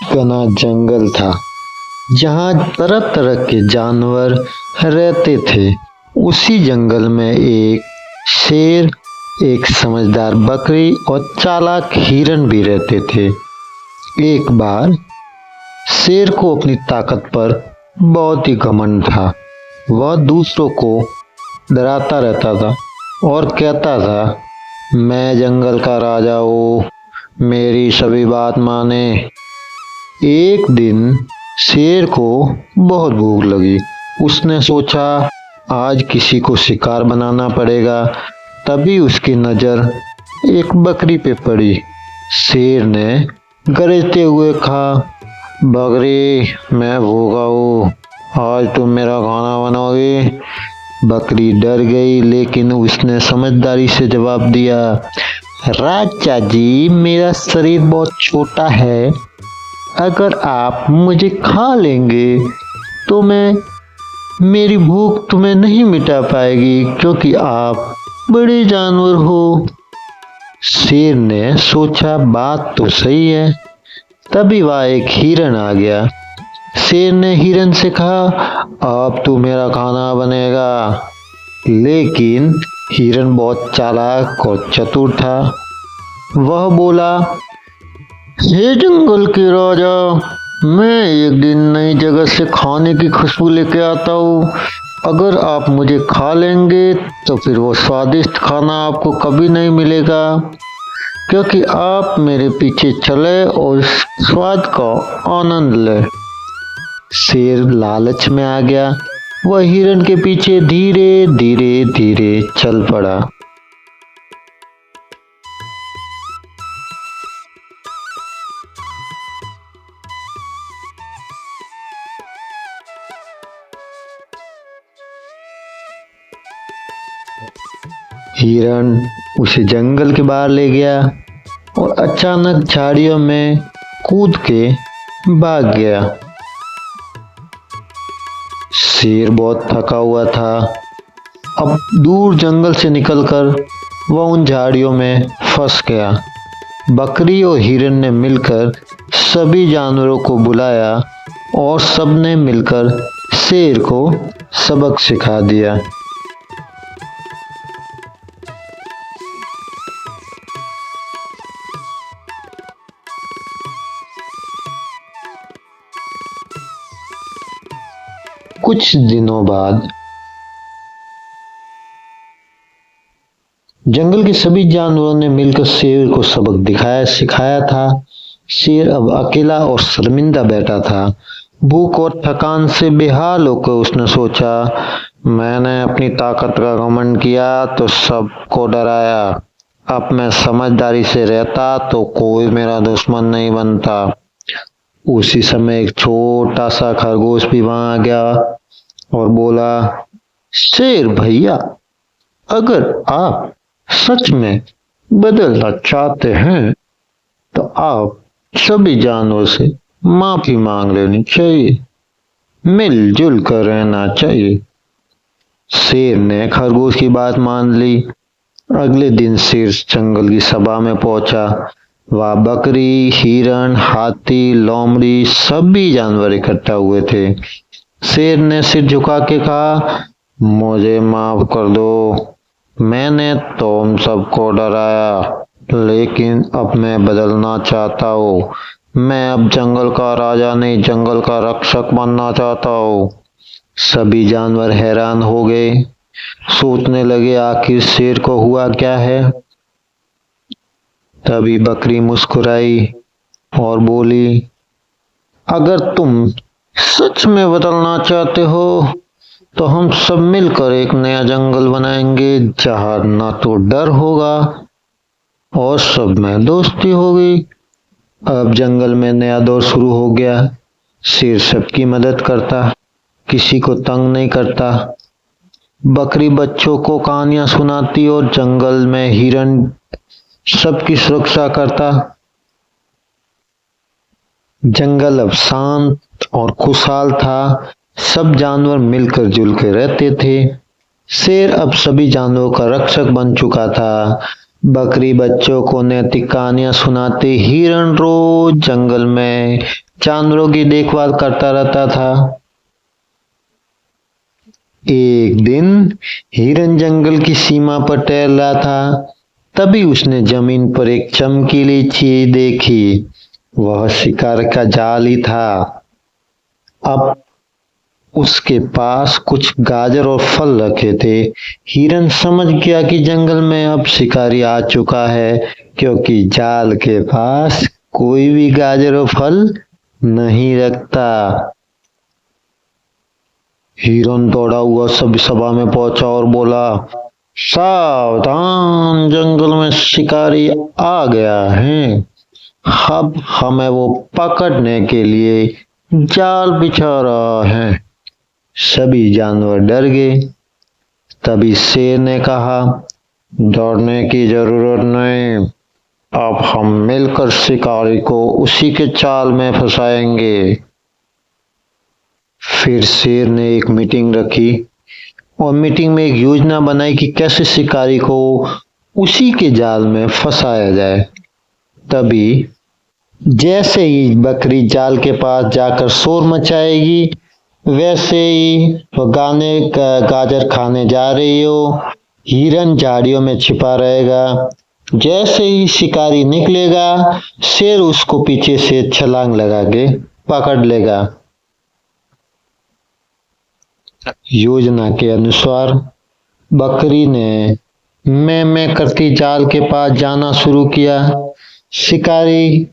घना जंगल था जहाँ तरह तरह के जानवर रहते थे। उसी जंगल में एक शेर, एक समझदार बकरी और चालाक हिरन भी रहते थे। एक बार शेर को अपनी ताकत पर बहुत ही घमंड था। वह दूसरों को डराता रहता था और कहता था, मैं जंगल का राजा हूँ, मेरी सभी बात माने। एक दिन शेर को बहुत भूख लगी। उसने सोचा आज किसी को शिकार बनाना पड़ेगा। तभी उसकी नजर एक बकरी पे पड़ी। शेर ने गरजते हुए कहा, बकरी मैं भूखा हूँ, आज तुम मेरा खाना बनाओगी। बकरी डर गई, लेकिन उसने समझदारी से जवाब दिया, राजा जी मेरा शरीर बहुत छोटा है, अगर आप मुझे खा लेंगे तो मेरी भूख तुम्हें नहीं मिटा पाएगी, क्योंकि आप बड़े जानवर हो। शेर ने सोचा बात तो सही है। तभी वहाँ एक हिरन आ गया। शेर ने हिरन से कहा, अब तू मेरा खाना बनेगा। लेकिन हिरन बहुत चालाक और चतुर था। वह बोला, हे जंगल के राजा, मैं एक दिन नई जगह से खाने की खुशबू लेके आता हूँ। अगर आप मुझे खा लेंगे तो फिर वो स्वादिष्ट खाना आपको कभी नहीं मिलेगा, क्योंकि आप मेरे पीछे चले और स्वाद का आनंद ले। शेर लालच में आ गया। वह हिरन के पीछे धीरे धीरे धीरे चल पड़ा। हिरन उसे जंगल के बाहर ले गया और अचानक झाड़ियों में कूद के भाग गया। शेर बहुत थका हुआ था। अब दूर जंगल से निकलकर वह उन झाड़ियों में फंस गया। बकरी और हिरन ने मिलकर सभी जानवरों को बुलाया और सबने मिलकर शेर को सबक सिखा दिया। कुछ दिनों बाद जंगल के सभी जानवरों ने मिलकर शेर को सबक सिखाया था। शेर अब अकेला और शर्मिंदा बैठा था। भूख और थकान से बेहाल होकर उसने सोचा, मैंने अपनी ताकत का घमंड किया तो सबको डराया। अब मैं समझदारी से रहता तो कोई मेरा दुश्मन नहीं बनता। उसी समय एक छोटा सा खरगोश भी वहां आ गया और बोला, शेर भैया, अगर आप सच में बदलना चाहते हैं तो आप सभी जानवरों से माफी मांग लेनी चाहिए, मिलजुल कर रहना चाहिए। शेर ने खरगोश की बात मान ली। अगले दिन शेर जंगल की सभा में पहुंचा। वहां बकरी, हिरन, हाथी, लोमड़ी सभी जानवर इकट्ठा हुए थे। शेर ने सिर झुका के कहा, मुझे माफ कर दो, मैंने तुम सबको डराया, लेकिन अब मैं बदलना चाहता हूँ। मैं अब जंगल का राजा नहीं, जंगल का रक्षक बनना चाहता हूँ। सभी जानवर हैरान हो गए, सोचने लगे आखिर शेर को हुआ क्या है। तभी बकरी मुस्कुराई और बोली, अगर तुम सच में बदलना चाहते हो तो हम सब मिलकर एक नया जंगल बनाएंगे, जहाँ ना तो डर होगा और सब में दोस्ती होगी। अब जंगल में नया दौर शुरू हो गया। शेर सबकी मदद करता, किसी को तंग नहीं करता। बकरी बच्चों को कहानियां सुनाती और जंगल में हिरन सबकी सुरक्षा करता। जंगल अब शांत और खुशहाल था। सब जानवर मिलकर जुलकर रहते थे। शेर अब सभी जानवरों का रक्षक बन चुका था। बकरी बच्चों को नैतिक कहानियां सुनाते हिरण रोज जंगल में जानवरों की देखभाल करता रहता था। एक दिन हिरण जंगल की सीमा पर टहल रहा था, तभी उसने जमीन पर एक चमकीली चीज देखी। वह शिकार का जाल ही था। अब उसके पास कुछ गाजर और फल रखे थे। हिरन समझ गया कि जंगल में अब शिकारी आ चुका है, क्योंकि जाल के पास कोई भी गाजर और फल नहीं रखता। हिरन दौड़ा हुआ सब सभा में पहुंचा और बोला, सावधान, जंगल में शिकारी आ गया है। अब हमें वो पकड़ने के लिए जाल बिछा रहा है। सभी जानवर डर गए। तभी शेर ने कहा, डरने की जरूरत नहीं, अब हम मिलकर शिकारी को उसी के जाल में फंसाएंगे। फिर शेर ने एक मीटिंग रखी और मीटिंग में एक योजना बनाई कि कैसे शिकारी को उसी के जाल में फंसाया जाए। तभी जैसे ही बकरी जाल के पास जाकर शोर मचाएगी, वैसे ही वो गाजर खाने जा रही हो, हिरन झाड़ियों में छिपा रहेगा। जैसे ही शिकारी निकलेगा, शेर उसको पीछे से छलांग लगा के पकड़ लेगा। योजना के अनुसार बकरी ने मैं करती जाल के पास जाना शुरू किया। शिकारी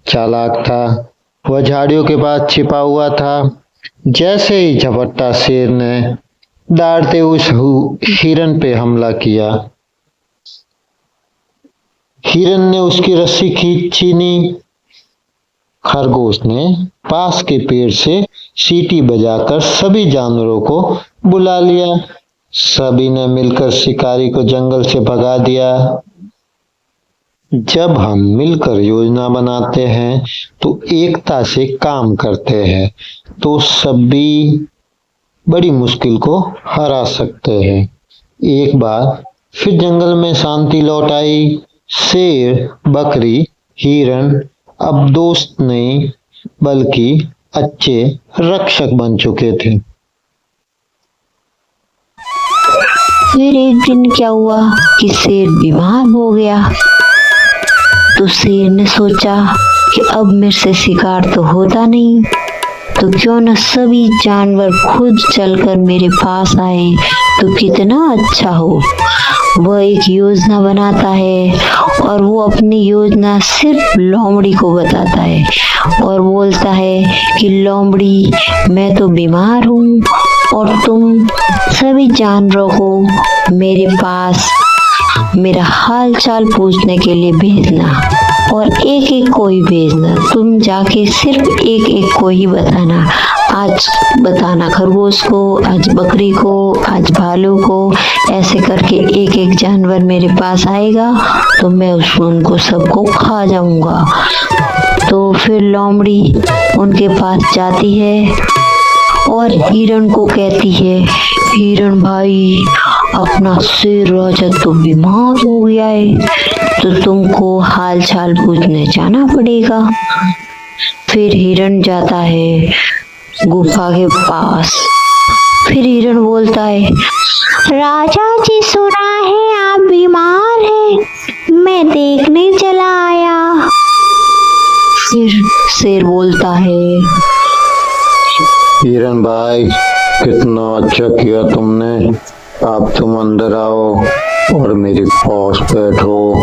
चालाक था, वह झाड़ियों के पास छिपा हुआ था। जैसे ही झपट्टा शेर ने दौड़ते उस हिरन पे हमला किया। हिरन ने उसकी रस्सी छीनी। खरगोश ने पास के पेड़ से सीटी बजाकर सभी जानवरों को बुला लिया। सभी ने मिलकर शिकारी को जंगल से भगा दिया। जब हम मिलकर योजना बनाते हैं तो एकता से काम करते हैं, तो सभी बड़ी मुश्किल को हरा सकते हैं। एक बार फिर जंगल में शांति लौट आई। शेर, बकरी, हिरण अब दोस्त नहीं बल्कि अच्छे रक्षक बन चुके थे। फिर एक दिन क्या हुआ कि शेर बीमार हो गया। तो शेर ने सोचा कि अब मेरे से शिकार तो होता नहीं, तो क्यों न सभी जानवर खुद चलकर मेरे पास आए तो कितना अच्छा हो। वह एक योजना बनाता है और वो अपनी योजना सिर्फ लोमड़ी को बताता है और बोलता है कि लोमड़ी, मैं तो बीमार हूँ और तुम सभी जानवरों को मेरे पास मेरा हाल चाल पूछने के लिए भेजना, और एक एक को ही भेजना। तुम जाके सिर्फ एक एक को ही बताना। आज बताना खरगोश को, आज बकरी को, आज भालू को। ऐसे करके एक एक जानवर मेरे पास आएगा तो मैं उनको सबको खा जाऊंगा। तो फिर लोमड़ी उनके पास जाती है और हिरण को कहती है, हिरण भाई, अपना शेर राजा तो बीमार हो गया है, तो तुमको हाल चाल पूछने जाना पड़ेगा। फिर हिरण जाता है गुफा के पास। फिर हिरण बोलता है, राजा जी, सुना है आप बीमार हैं, मैं देखने चला आया। फिर शेर बोलता है, हिरण भाई, कितना अच्छा किया तुमने। अब तुम अंदर आओ और मेरे पास बैठो।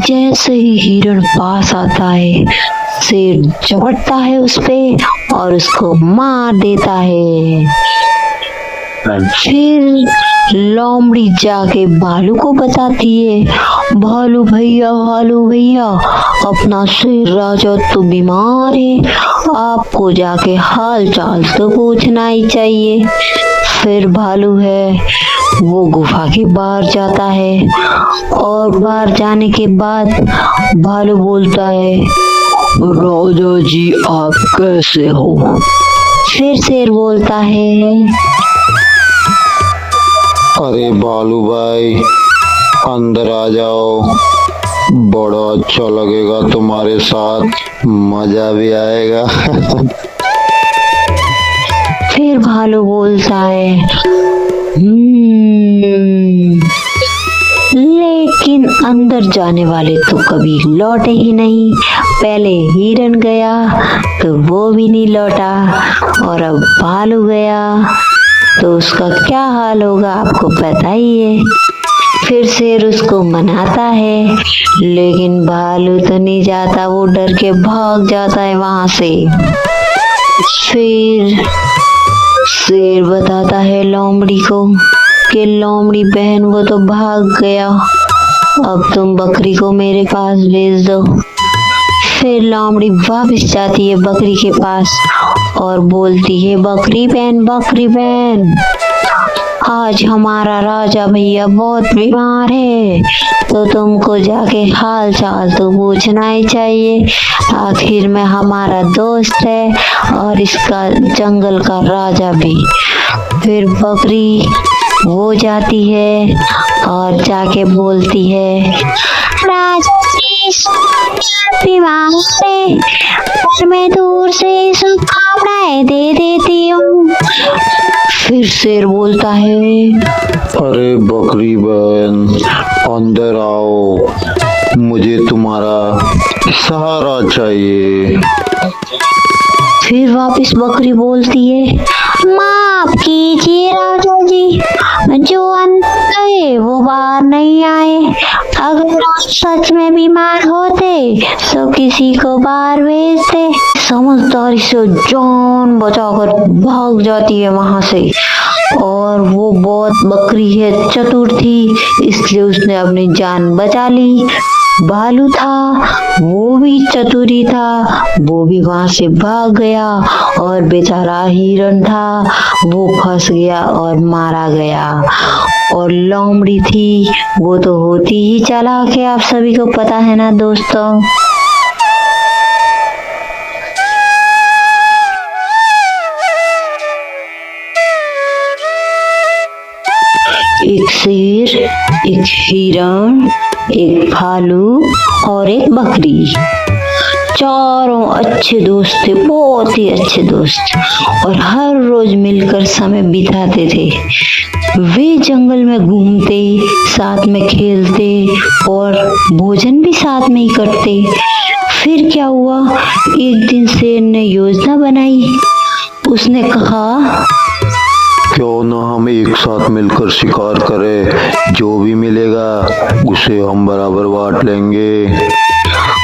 जैसे ही हिरण पास आता है, शेर झपटता है उस पे और उसको मार देता है। फिर लोमड़ी जाके भालू को बताती है, भालू भैया, भालू भैया, अपना शेर राजा तो बीमार है, आपको जाके हाल चाल तो पूछना ही चाहिए। फिर भालू है वो गुफा के बाहर जाता है और बाहर जाने के बाद भालू बोलता है, राजा जी आप कैसे हो। फिर शेर बोलता है, अरे भालू भाई, अंदर आ जाओ, बड़ा अच्छा लगेगा तुम्हारे साथ, मजा भी आएगा। फिर भालू बोलता है, लेकिन अंदर जाने वाले तो कभी लौटे ही नहीं। पहले हिरन गया तो वो भी नहीं लौटा, और अब भालू गया तो उसका क्या हाल होगा आपको पता ही है। फिर शेर उसको मनाता है, लेकिन भालू तो नहीं जाता, वो डर के भाग जाता है वहां से। फिर शेर बताता है लोमड़ी को कि लोमड़ी बहन वो तो भाग गया, अब तुम बकरी को मेरे पास भेज दो। फिर लोमड़ी वापस जाती है बकरी के पास और बोलती है, बकरी बहन, आज हमारा राजा भैया बहुत बीमार है, तो तुमको जाके हाल चाल तो पूछना ही चाहिए, आखिर में हमारा दोस्त है और इसका जंगल का राजा भी। फिर बकरी वो जाती है और जाके बोलती है, राजा बीमार है और मैं दूर से शुभकामनाएं दे देती हूँ। फिर शेर बोलता है, अरे बकरी बहन, अंदर आओ, मुझे तुम्हारा सहारा चाहिए। फिर वापस बकरी बोलती है, माफ कीजिए राजा जी, जो अंदर गए वो बाहर नहीं आए, अगर आप सच में बीमार होते तो किसी को बाहर भेजते। समझदारी से जान बचाकर भाग जाती है वहां से, और वो बहुत बकरी है, चतुर थी, इसलिए उसने अपनी जान बचा ली। भालू था वो भी चतुरी था, वो भी वहां से भाग गया, और बेचारा हिरन था वो फंस गया और मारा गया। और लोमड़ी थी वो तो होती ही चालाक है, आप सभी को पता है ना दोस्तों। एक शेर, एक हिरण, एक भालू और एक बकरी, चारों अच्छे दोस्त थे, बहुत ही अच्छे दोस्त, और हर रोज मिलकर समय बिताते थे। वे जंगल में घूमते, साथ में खेलते और भोजन भी साथ में ही करते। फिर क्या हुआ, एक दिन शेर ने योजना बनाई। उसने कहा, क्यों ना हम एक साथ मिलकर शिकार करें, जो भी मिलेगा उसे हम बराबर बांट लेंगे।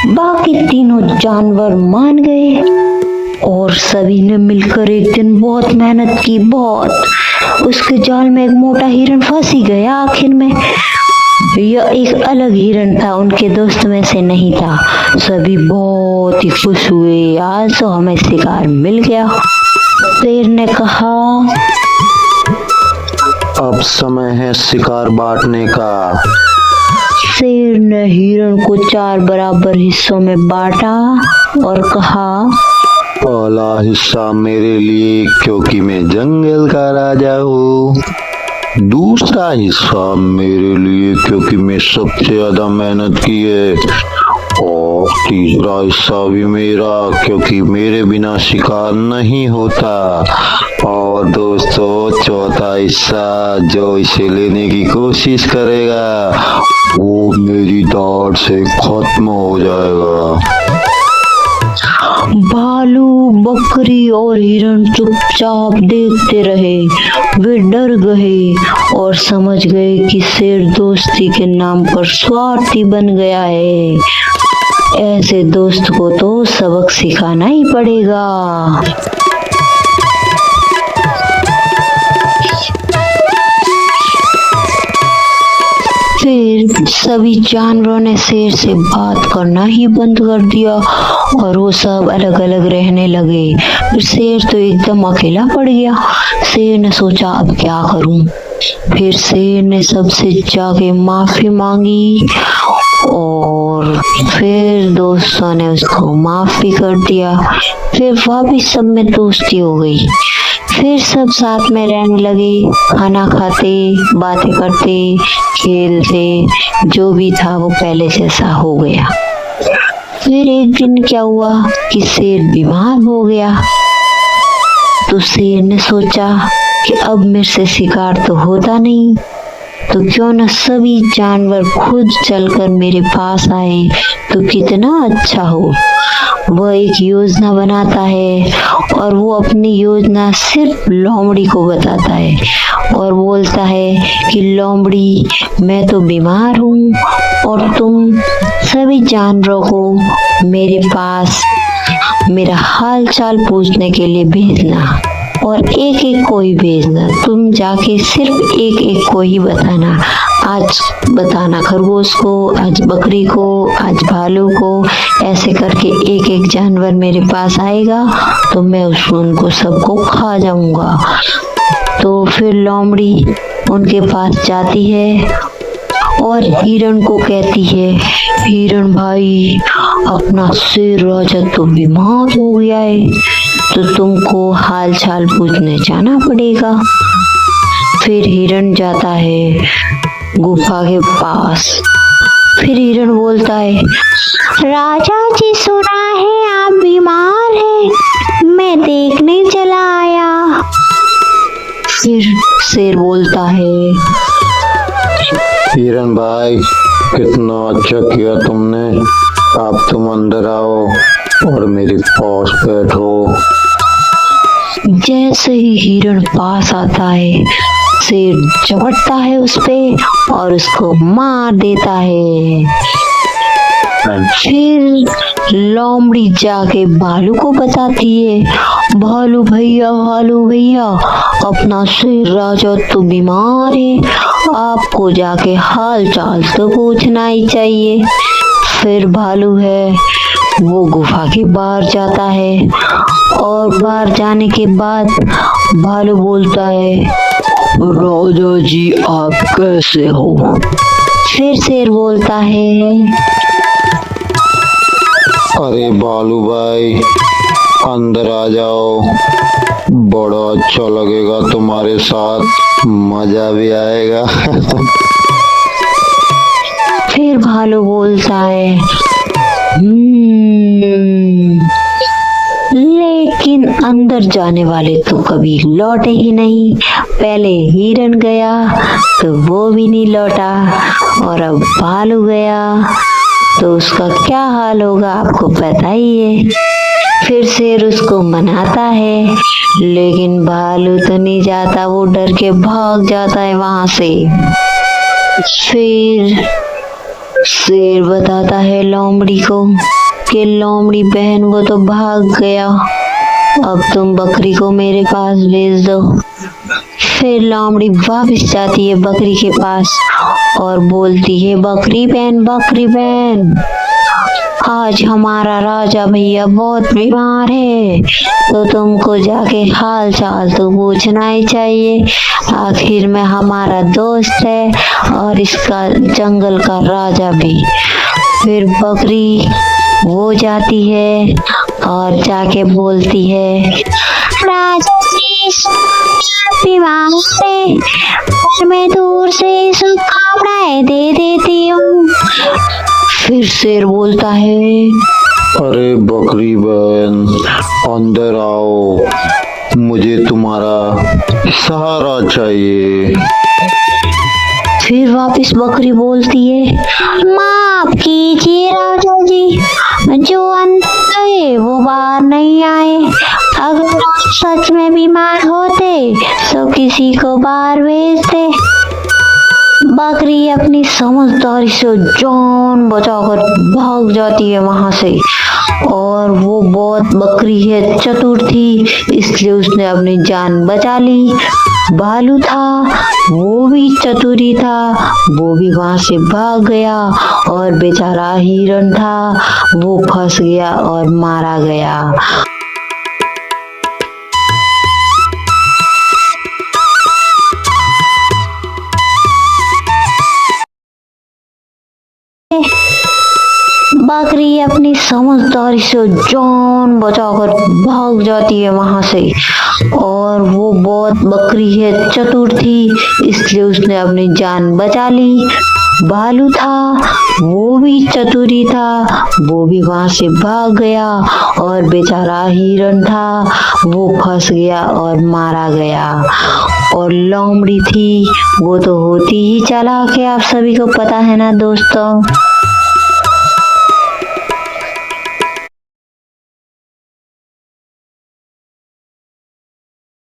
बाकी तीनों जानवर मान गए और सभी ने मिलकर एक दिन बहुत मेहनत की, बहुत। उसके जाल में एक मोटा हिरन फंस ही गया आखिर में। यह एक अलग हिरन था, उनके दोस्त में से नहीं था। सभी बहुत ही खुश हुए, आज तो हमें शिकार मिल गया। शेर ने कहा, अब समय है शिकार बांटने का। शेर ने हिरण को 4 बराबर हिस्सों में बांटा और कहा, पहला हिस्सा मेरे लिए क्योंकि मैं जंगल का राजा हूँ, दूसरा हिस्सा मेरे लिए क्योंकि मैं सबसे ज्यादा मेहनत की है, और तीसरा हिस्सा भी मेरा क्योंकि मेरे बिना शिकार नहीं होता, और दोस्तों चौथा हिस्सा जो इसे लेने की कोशिश करेगा वो मेरी दाढ़ से खत्म हो जाएगा। भालू, बकरी और हिरण चुपचाप देखते रहे। वे डर गए और समझ गए कि शेर दोस्ती के नाम पर स्वार्थी बन गया है। ऐसे दोस्त को तो सबक सिखाना ही पड़ेगा। फिर सभी जानवरों ने शेर से बात करना ही बंद कर दिया और वो सब अलग अलग रहने लगे। फिर शेर तो एकदम अकेला पड़ गया। शेर ने सोचा अब क्या करूं। फिर शेर ने सबसे जाके माफी मांगी और फिर दोस्तों ने उसको माफ भी कर दिया। फिर वापिस सब में दोस्ती हो गई। फिर सब साथ में रहने लगे, खाना खाते, बातें करते, खेलते, जो भी था वो पहले जैसा हो गया। फिर एक दिन क्या हुआ कि शेर बीमार हो गया। तो शेर ने सोचा कि अब मेरे से शिकार तो होता नहीं, तो क्यों न सभी जानवर खुद चलकर मेरे पास आए तो कितना अच्छा हो। वह एक योजना बनाता है और वो अपनी योजना सिर्फ लोमड़ी को बताता है और बोलता है कि लोमड़ी, मैं तो बीमार हूँ और तुम सभी जानवरों को मेरे पास मेरा हाल चाल पूछने के लिए भेजना और एक एक को ही भेजना। तुम जाके सिर्फ एक एक को ही बताना। आज बताना खरगोश को, आज बकरी को, आज भालू को, ऐसे करके एक एक जानवर मेरे पास आएगा तो मैं उनको सबको खा जाऊंगा। तो फिर लोमड़ी उनके पास जाती है और हिरण को कहती है, हिरण भाई, अपना शेर राजा तो बीमार हो गया है, तो तुमको हाल चाल पूछने जाना पड़ेगा। फिर हिरण जाता है गुफा के पास। फिर हिरण बोलता है, राजा जी, सुना है आप बीमार हैं, मैं देखने चला आया। फिर शेर बोलता है, हिरण भाई, कितना अच्छा किया तुमने। अब तुम अंदर आओ और मेरे पास बैठो। जैसे ही हिरण पास आता है, शेर झपटता है उस पे और उसको मार देता है। फिर लोमड़ी जाके भालू को बताती है, भालू भैया, भालू भैया, अपना शेर राजा तो बीमार है, आपको जाके हाल चाल तो पूछना ही चाहिए। फिर भालू है वो गुफा के बाहर जाता है और बाहर जाने के बाद भालू बोलता है, राजा जी आप कैसे हो। फिर शेर बोलता है, अरे भालू भाई, अंदर आ जाओ, बड़ा अच्छा लगेगा तुम्हारे साथ, मजा भी आएगा। फिर भालू बोलता है, लेकिन अंदर जाने वाले तो कभी लौटे ही नहीं। पहले हिरण गया तो वो भी नहीं लौटा और अब भालू गया तो उसका क्या हाल होगा आपको पता ही है। फिर शेर उसको मनाता है, लेकिन भालू तो नहीं जाता, वो डर के भाग जाता है वहां से। फिर शेर बताता है लोमड़ी को कि लोमड़ी बहन, वो तो भाग गया, अब तुम बकरी को मेरे पास भेज दो। फिर लोमड़ी वापस जाती है बकरी के पास और बोलती है, बकरी बहन, आज हमारा राजा भैया बहुत बीमार है, तो तुमको जाके हाल चाल तो पूछना ही चाहिए, आखिर में हमारा दोस्त है और इसका जंगल का राजा भी। फिर बकरी वो जाती है और जाके बोलती है, राजा जी बीमार है और मैं दूर से शुभकामनाएं दे देती हूँ। फिर शेर बोलता है, अरे बकरी बहन, अंदर आओ, मुझे तुम्हारा सहारा चाहिए। फिर वापस बकरी बोलती है, माफ कीजिए राजा जी, जो अंदर गए वो बाहर नहीं आए, अगर आप सच में बीमार होते तो किसी को बाहर भेजते। बकरी अपनी समझदारी से जान बचाकर भाग जाती है वहां से, और वो बहुत बकरी है, चतुर थी, इसलिए उसने अपनी जान बचा ली। भालू था वो भी चतुरी था, वो भी वहां से भाग गया, और बेचारा हिरण था वो फंस गया और मारा गया। बकरी अपनी समझदारी से जान बचाकर भाग जाती है वहां से, और वो बहुत बकरी है, चतुर थी, इसलिए उसने अपनी जान बचा ली। भालू था, वो भी चतुरी था, वो भी वहां से भाग गया और बेचारा हिरण था, वो फंस गया और मारा गया। और लोमड़ी थी, वो तो होती ही चालाक है, आप सभी को पता है ना दोस्तों।